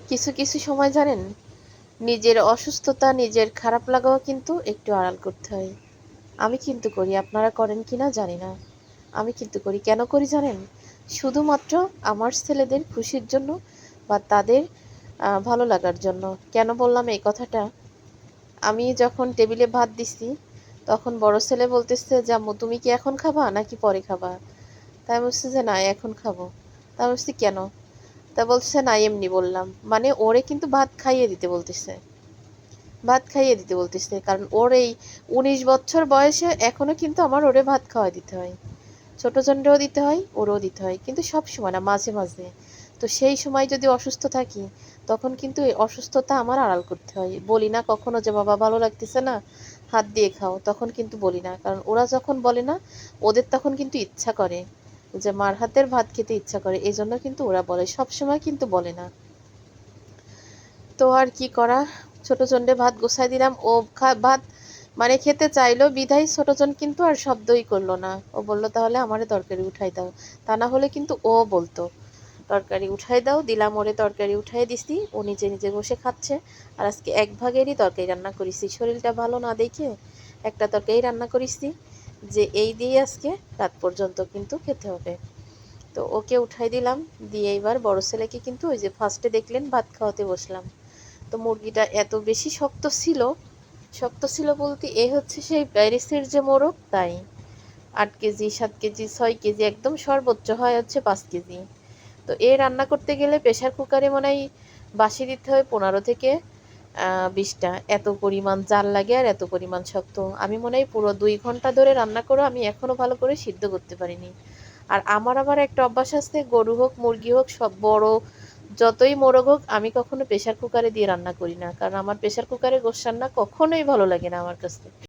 কিছু কিছু সময় জানেন, নিজের অসুস্থতা, নিজের খারাপ লাগাও কিন্তু একটু আড়াল করতে হয়। আমি কিন্তু করি, আপনারা করেন কিনা জানি না। আমি কিন্তু করি। কেন করি জানেন? শুধুমাত্র আমার ছেলেদের খুশির জন্য বা তাদের ভালো লাগার জন্য। কেন বললাম এই কথাটা? আমি যখন টেবিলে ভাত দিছি, তখন বড় ছেলে বলতেছে যে, "আম্মু তুমি কি এখন খাবা নাকি পরে খাবা?" তাই আমি বলছি যে, "না, এখন খাবো।" তা আমি বলছি, "কেন?" তা বলছে, "না, এমনি বললাম।" মানে ওরে কিন্তু ভাত খাইয়ে দিতে বলতেছে। ভাত খাইয়ে দিতে বলতেছে। কারণ ওর এই ১৯ বছর বয়সে এখনো কিন্তু আমার ওরে ভাত খাওয়াই দিতে হয়। ছোট জনরেও দিতে হয়, ওরও দিতে হয়। কিন্তু সবসময় না, মাঝে মাঝে। তো সেই সময় যদি অসুস্থ থাকি, তখন কিন্তু এই অসুস্থতা আমার আড়াল করতে হয়। বলি না কখনো যে, "বাবা ভালো লাগতেছে না, হাত দিয়ে খাও।" তখন কিন্তু বলি না। কারণ ওরা যখন বলে না, ওদের তখন কিন্তু ইচ্ছা করে যে মার হাতের ভাত খেতে ইচ্ছা করে। এজন্য কিন্তু ওরা বলে। সবসময় কিন্তু বলে না। তো আর কি করা, ছোটজনরে ভাত গোছায় দিলাম। ও ভাত মানে খেতে চাইলো বিধায় ছোটজন কিন্তু আর শব্দই করলো না। ও বলল, "তাহলে আমারে তরকারি উঠাই দাও।" তা না হলে কিন্তু ও বলতো, "তরকারি উঠাই দাও।" দিলাম ওরে, তরকারি উঠাই দিছি। ও নিজে নিজে বসে খাচ্ছে। আর আজকে এক ভাগেরই তরকারি রান্না করেছি। শরীরটা ভালো না দেখে একটা তরকারি রান্না করেছি, যে এই দিয়ে আজকে রাত পর্যন্ত কিন্তু খেতে হবে। তো ওকে উঠাই দিলাম, দিয়ে এবার বড় ছেলেকে কিন্তু ওই যে ফার্স্টে দেখলেন ভাত খাওয়াতে বসলাম। তো মুরগিটা এত বেশি শক্ত ছিল, শক্ত ছিল বলতে এ হচ্ছে সেই প্যারিসের যে মোরগ তাই। ৮ কেজি, ৭ কেজি, ৬ কেজি, একদম সর্বোচ্চ হয় হচ্ছে ৫ কেজি। তো এ রান্না করতে গেলে প্রেশার কুকারে মনে হয় বাসি দিতে হয় ১৫ থেকে ২০টা। এত পরিমাণ জাল লাগে আর এত পরিমাণ শক্ত। আমি মনে হয় পুরো ২ ঘন্টা ধরে রান্না করেও আমি এখনো ভালো করে সিদ্ধ করতে পারিনি। আর আমার আবার একটা অভ্যাস আছে, গরু হোক, মুরগি হোক, সব বড় যতই মোরগ হোক, আমি কখনো প্রেশার কুকারে দিয়ে রান্না করি না। কারণ আমার প্রেশার কুকারে গোশ রান্না কখনোই ভালো লাগে না আমার কাছে।